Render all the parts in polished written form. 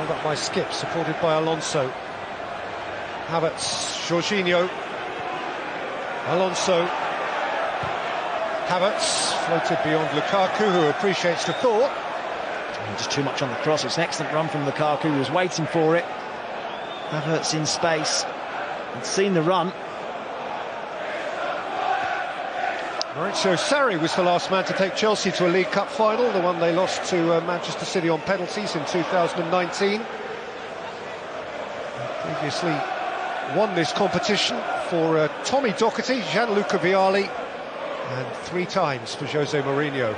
held up by Skip, supported by Alonso. Havertz, Jorginho, Alonso, Havertz, floated beyond Lukaku, who appreciates the thought. Just too much on the cross. It's an excellent run from Lukaku, who was waiting for it. Havertz in space, had seen the run. Maurizio Sarri was the last man to take Chelsea to a League Cup final, the one they lost to Manchester City on penalties in 2019. Previously won this competition for Tommy Docherty, Gianluca Vialli, and 3 times for Jose Mourinho.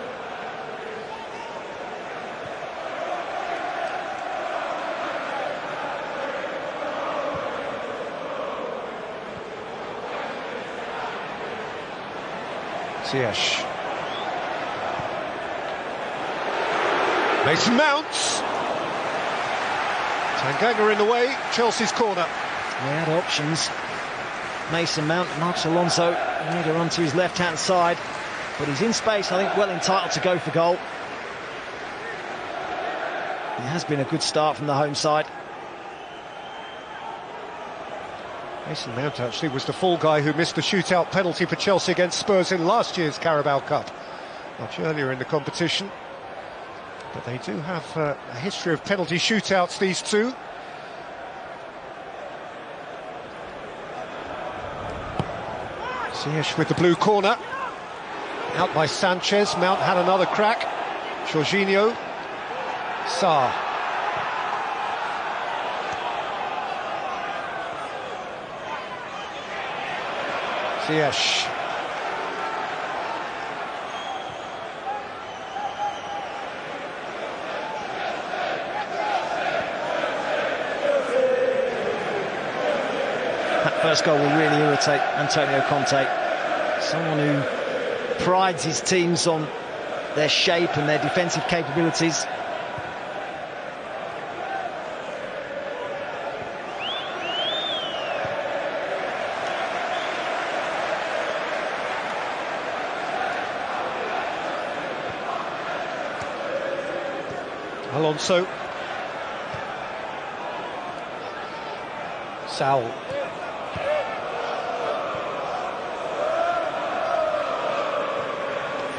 Ziyech. Mason Mounts. Tanganga in the way, Chelsea's corner. They had options. Mason Mount, Marcos Alonso made a run to his left-hand side, but he's in space, I think, well entitled to go for goal. It has been a good start from the home side. Mason Mount actually was the fall guy who missed the shootout penalty for Chelsea against Spurs in last year's Carabao Cup, much earlier in the competition. But they do have a history of penalty shootouts, these two. Ziyech with the blue corner. Out by Sanchez. Mount had another crack. Jorginho. Sarr. Ziyech. That first goal will really irritate Antonio Conte. Someone who prides his teams on their shape and their defensive capabilities. Alonso. Saul.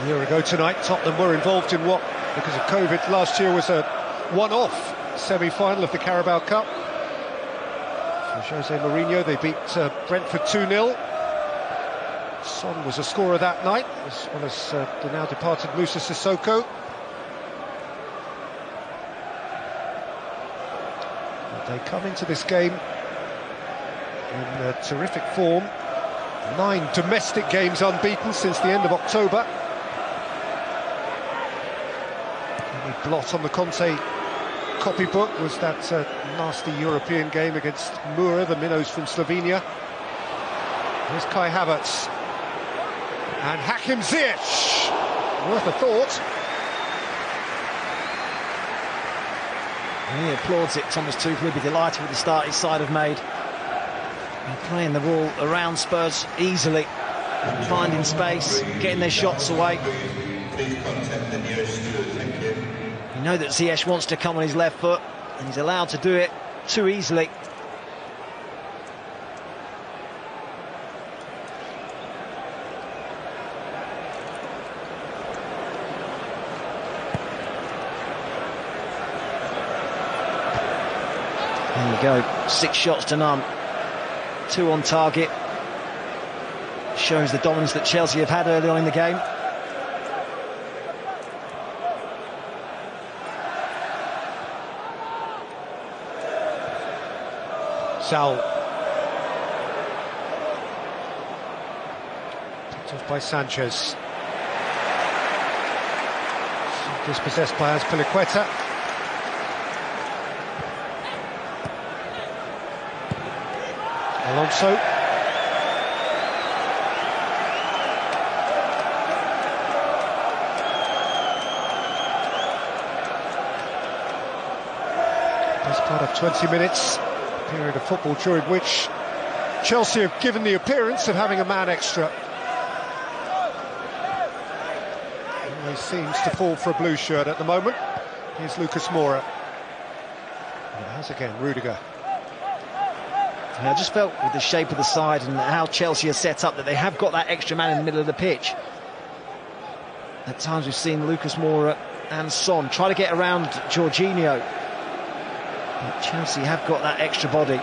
A year ago tonight, Tottenham were involved in what, because of COVID last year, was a one-off semi-final of the Carabao Cup. For Jose Mourinho, they beat Brentford 2-0. Son was a scorer that night, as well as the now departed Moussa Sissoko. They come into this game in terrific form. 9 domestic games unbeaten since the end of October. The only blot on the Conte copybook was that nasty European game against Mura, the minnows from Slovenia. Here's Kai Havertz. And Hakim Ziyech. Worth a thought. And he applauds it. Thomas Tuchel will be delighted with the start his side have made. And playing the ball around Spurs easily, finding space, getting their shots away. You know that Ziyech wants to come on his left foot, and he's allowed to do it too easily. There you go, 6 shots to none, 2 on target. Shows the dominance that Chelsea have had early on in the game. Saul. Picked off by Sanchez. Dispossessed by Azpilicueta. Alonso. Best part of 20 minutes, a period of football during which Chelsea have given the appearance of having a man extra. Always seems to fall for a blue shirt at the moment. Here's Lucas Moura. Has again, Rudiger. I just felt with the shape of the side and how Chelsea are set up that they have got that extra man in the middle of the pitch. At times we've seen Lucas Moura and Son try to get around Jorginho. But Chelsea have got that extra body.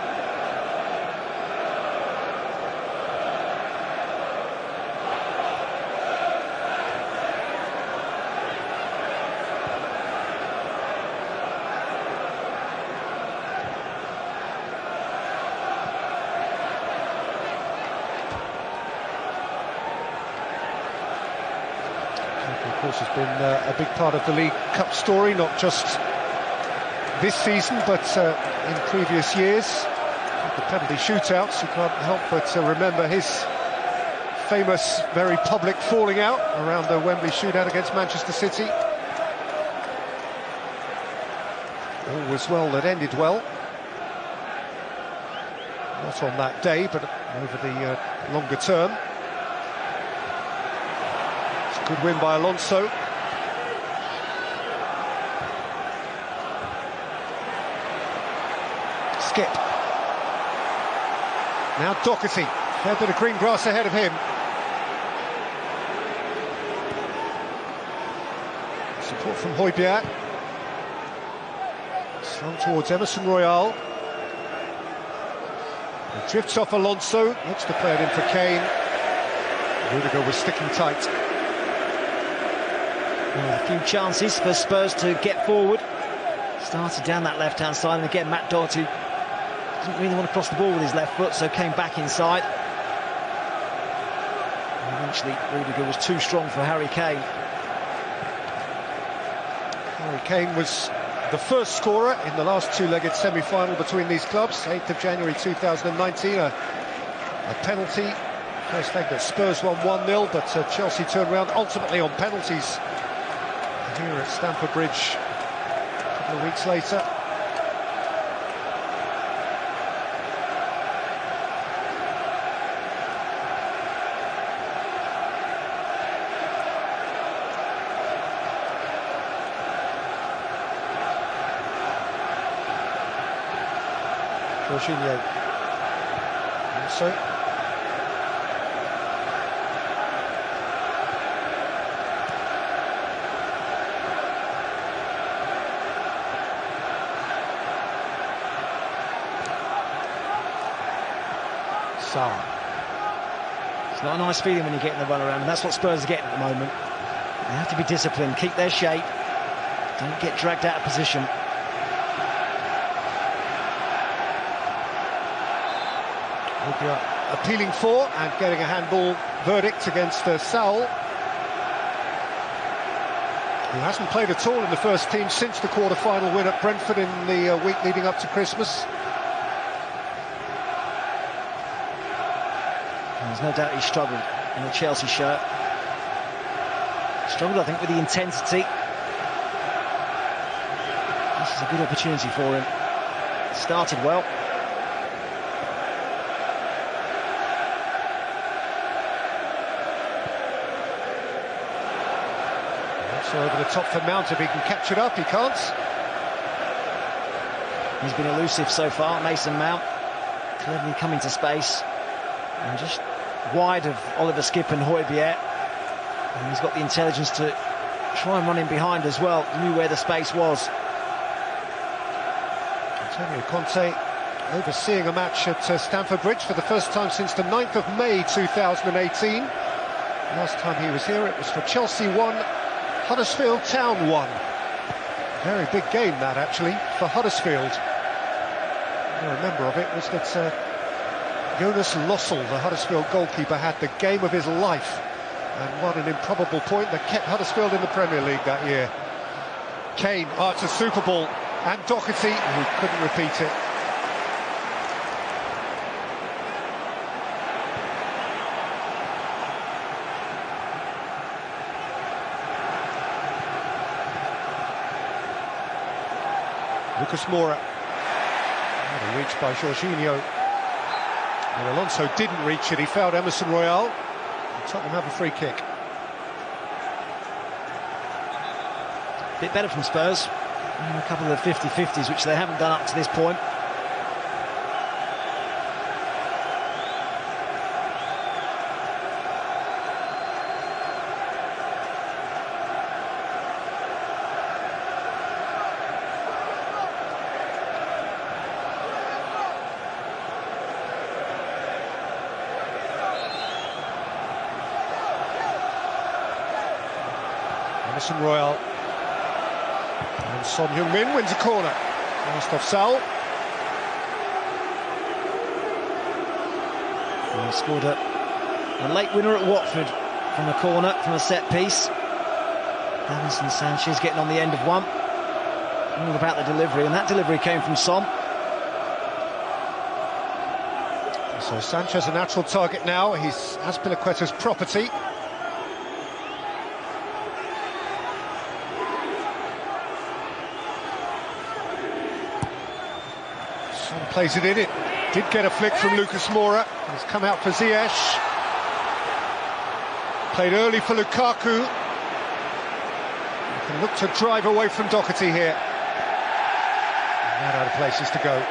Of course, has been a big part of the League Cup story, not just this season, but in previous years. The penalty shootouts, you can't help but remember his famous, very public falling out around the Wembley shootout against Manchester City. All was well that ended well. Not on that day, but over the longer term. Good win by Alonso. Skip. Now Doherty. Fair bit of green grass ahead of him. Support from Højbjerg. Slung towards Emerson Royal. It drifts off Alonso. Looks to play it in for Kane. Rudiger was sticking tight. A few chances for Spurs to get forward. Started down that left-hand side, and again Matt Doherty didn't really want to cross the ball with his left foot, so came back inside. And eventually Rudiger was too strong for Harry Kane. Harry Kane was the first scorer in the last two-legged semi-final between these clubs, 8th of January 2019, a penalty. First leg that Spurs won 1-0, but Chelsea turned around ultimately on penalties here at Stamford Bridge a couple of weeks later. Jorginho. Also. It's not a nice feeling when you're getting the run around, and that's what Spurs are getting at the moment. They have to be disciplined, keep their shape, don't get dragged out of position. Appealing for and getting a handball verdict against Saul, who hasn't played at all in the first team since the quarter-final win at Brentford in the week leading up to Christmas. There's no doubt he struggled in the Chelsea shirt. Struggled, I think, with the intensity. This is a good opportunity for him. Started well. So over the top for Mount, if he can catch it up, he can't. He's been elusive so far, Mason Mount. Cleverly coming to space. And just wide of Oliver Skip and Højbjerg. And he's got the intelligence to try and run in behind as well. Knew where the space was. Antonio Conte overseeing a match at Stamford Bridge for the first time since the 9th of May 2018. Last time he was here it was for Chelsea 1, Huddersfield Town 1. Very big game that, actually, for Huddersfield. I remember of it was that Jonas Lossell, the Huddersfield goalkeeper, had the game of his life, and what an improbable point that kept Huddersfield in the Premier League that year. Kane, it's a super ball, and Doherty, who couldn't repeat it. Lucas Moura. What a reach by Jorginho. And Alonso didn't reach it, he fouled Emerson Royal. Tottenham have a free kick. Bit better from Spurs. And a couple of 50-50s, which they haven't done up to this point. Emerson Royal. And Son Heung-min wins a corner. Last off Sal. He scored a late winner at Watford from a corner, from a set piece. Davinson Sanchez getting on the end of one. All about the delivery, and that delivery came from Son. So Sanchez a natural target now. He's Azpilicueta's property. Son plays it in. It did get a flick from Lucas Moura. He's come out for Ziyech. Played early for Lukaku. He can look to drive away from Doherty here. And out of places to go.